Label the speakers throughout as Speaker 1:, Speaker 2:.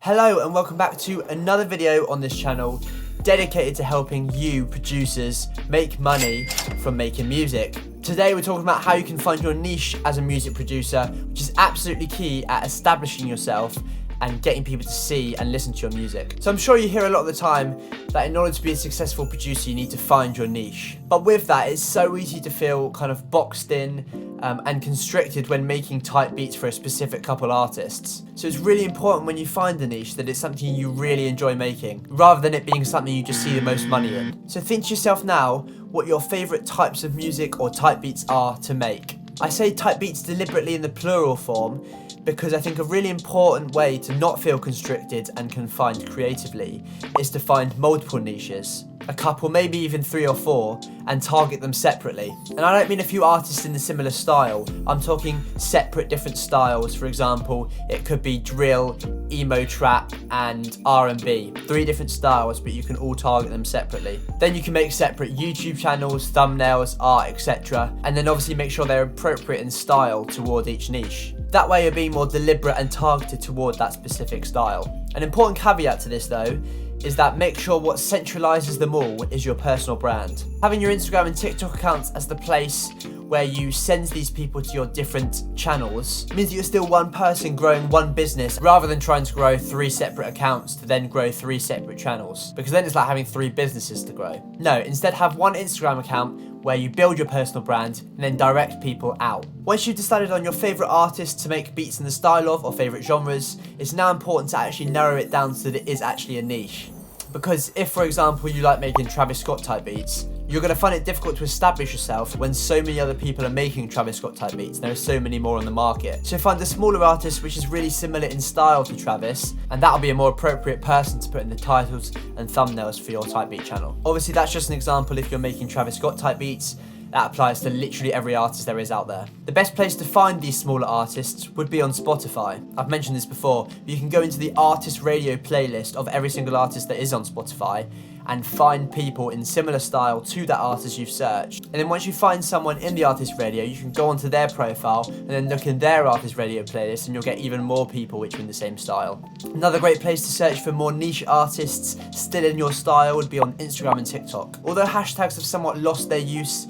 Speaker 1: Hello and welcome back to another video on this channel dedicated to helping you producers make money from making music. Today we're talking about how you can find your niche as a music producer, which is absolutely key at establishing yourself and getting people to see and listen to your music. So I'm sure you hear a lot of the time that in order to be a successful producer you need to find your niche. But with that, it's so easy to feel kind of boxed in and constricted when making type beats for a specific couple artists. So it's really important when you find a niche that it's something you really enjoy making, rather than it being something you just see the most money in. So think to yourself now what your favourite types of music or type beats are to make. I say type beats deliberately in the plural form because I think a really important way to not feel constricted and confined creatively is to find multiple niches, a couple, maybe even 3 or 4, and target them separately. And I don't mean a few artists in a similar style, I'm talking separate different styles. For example, it could be drill, emo trap and R&B, 3 different styles, but you can all target them separately. Then you can make separate YouTube channels, thumbnails, art, etc. And then obviously make sure they're appropriate in style toward each niche. That way you're being more deliberate and targeted toward that specific style. An important caveat to this though is that make sure what centralizes them all is your personal brand. Having your Instagram and TikTok accounts as the place where you send these people to your different channels means that you're still one person growing one business rather than trying to grow 3 separate accounts to then grow 3 separate channels, because then it's like having 3 businesses to grow. No, instead have one Instagram account where you build your personal brand and then direct people out. Once you've decided on your favourite artists to make beats in the style of or favourite genres, it's now important to actually narrow it down so that it is actually a niche. Because if, for example, you like making Travis Scott type beats, you're going to find it difficult to establish yourself when so many other people are making Travis Scott type beats. There are so many more on the market. So find a smaller artist which is really similar in style to Travis, and that'll be a more appropriate person to put in the titles and thumbnails for your type beat channel. Obviously that's just an example. If you're making Travis Scott type beats, that applies to literally every artist there is out there. The best place to find these smaller artists would be on Spotify. I've mentioned this before, but you can go into the artist radio playlist of every single artist that is on Spotify and find people in similar style to that artist you've searched. And then once you find someone in the artist radio, you can go onto their profile and then look in their artist radio playlist and you'll get even more people which are in the same style. Another great place to search for more niche artists still in your style would be on Instagram and TikTok. Although hashtags have somewhat lost their use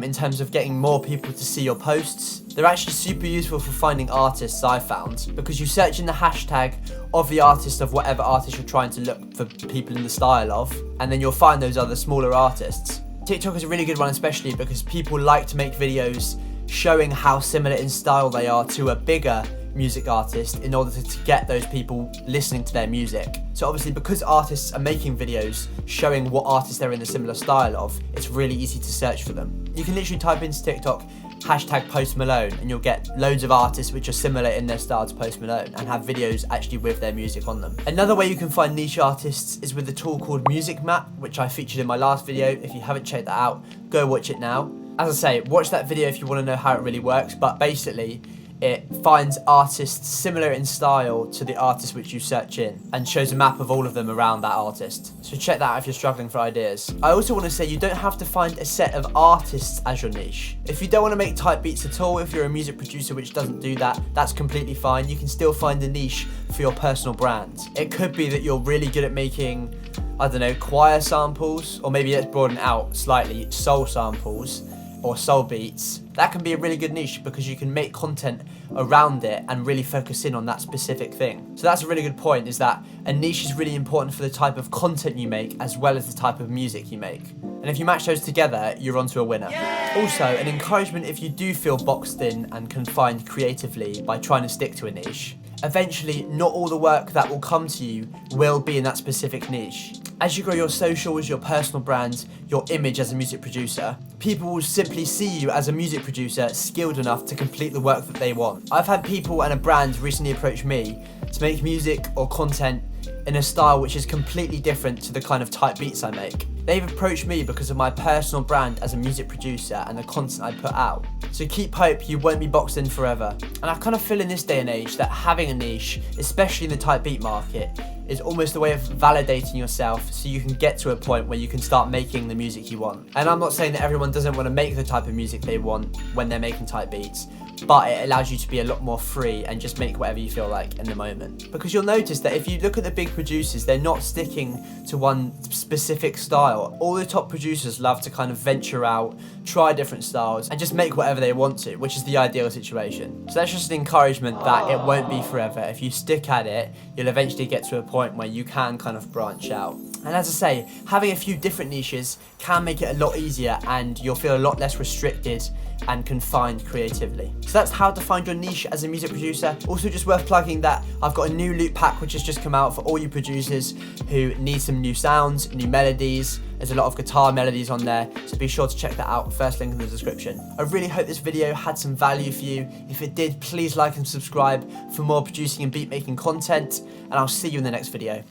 Speaker 1: in terms of getting more people to see your posts, they're actually super useful for finding artists, I've found, because you search in the hashtag of the artist of whatever artist you're trying to look for people in the style of, and then you'll find those other smaller artists. TikTok is a really good one, especially because people like to make videos showing how similar in style they are to a bigger music artist in order to get those people listening to their music. So obviously because artists are making videos showing what artists they're in a similar style of, it's really easy to search for them. You can literally type into TikTok hashtag Post Malone and you'll get loads of artists which are similar in their style to Post Malone and have videos actually with their music on them. Another way you can find niche artists is with a tool called Music Map, which I featured in my last video. If you haven't checked that out, go watch it now. As I say, watch that video if you want to know how it really works, but basically it finds artists similar in style to the artist which you search in and shows a map of all of them around that artist. So check that out if you're struggling for ideas. I also want to say you don't have to find a set of artists as your niche. If you don't want to make type beats at all, if you're a music producer which doesn't do that, that's completely fine. You can still find a niche for your personal brand. It could be that you're really good at making, I don't know, choir samples, or maybe let's broaden it out slightly, soul samples or soul beats. That can be a really good niche because you can make content around it and really focus in on that specific thing. So that's a really good point, is that a niche is really important for the type of content you make as well as the type of music you make. And if you match those together, you're onto a winner. Yay! Also, an encouragement if you do feel boxed in and confined creatively by trying to stick to a niche. Eventually, not all the work that will come to you will be in that specific niche. As you grow your socials, your personal brand, your image as a music producer, people will simply see you as a music producer skilled enough to complete the work that they want. I've had people and a brand recently approach me to make music or content in a style which is completely different to the kind of type beats I make. They've approached me because of my personal brand as a music producer and the content I put out. So keep hope, you won't be boxed in forever. And I kind of feel in this day and age that having a niche, especially in the type beat market, is almost a way of validating yourself so you can get to a point where you can start making the music you want. And I'm not saying that everyone doesn't want to make the type of music they want when they're making type beats, but it allows you to be a lot more free and just make whatever you feel like in the moment. Because you'll notice that if you look at the big producers, they're not sticking to one specific style. All the top producers love to kind of venture out, try different styles, and just make whatever they want to, which is the ideal situation. So that's just an encouragement that it won't be forever. If you stick at it, you'll eventually get to a point where you can kind of branch out. And as I say, having a few different niches can make it a lot easier, and you'll feel a lot less restricted and confined creatively. So that's how to find your niche as a music producer. Also just worth plugging that I've got a new loop pack which has just come out for all you producers who need some new sounds, new melodies. There's a lot of guitar melodies on there, so be sure to check that out. First link in the description. I really hope this video had some value for you. If it did, please like and subscribe for more producing and beat making content, and I'll see you in the next video.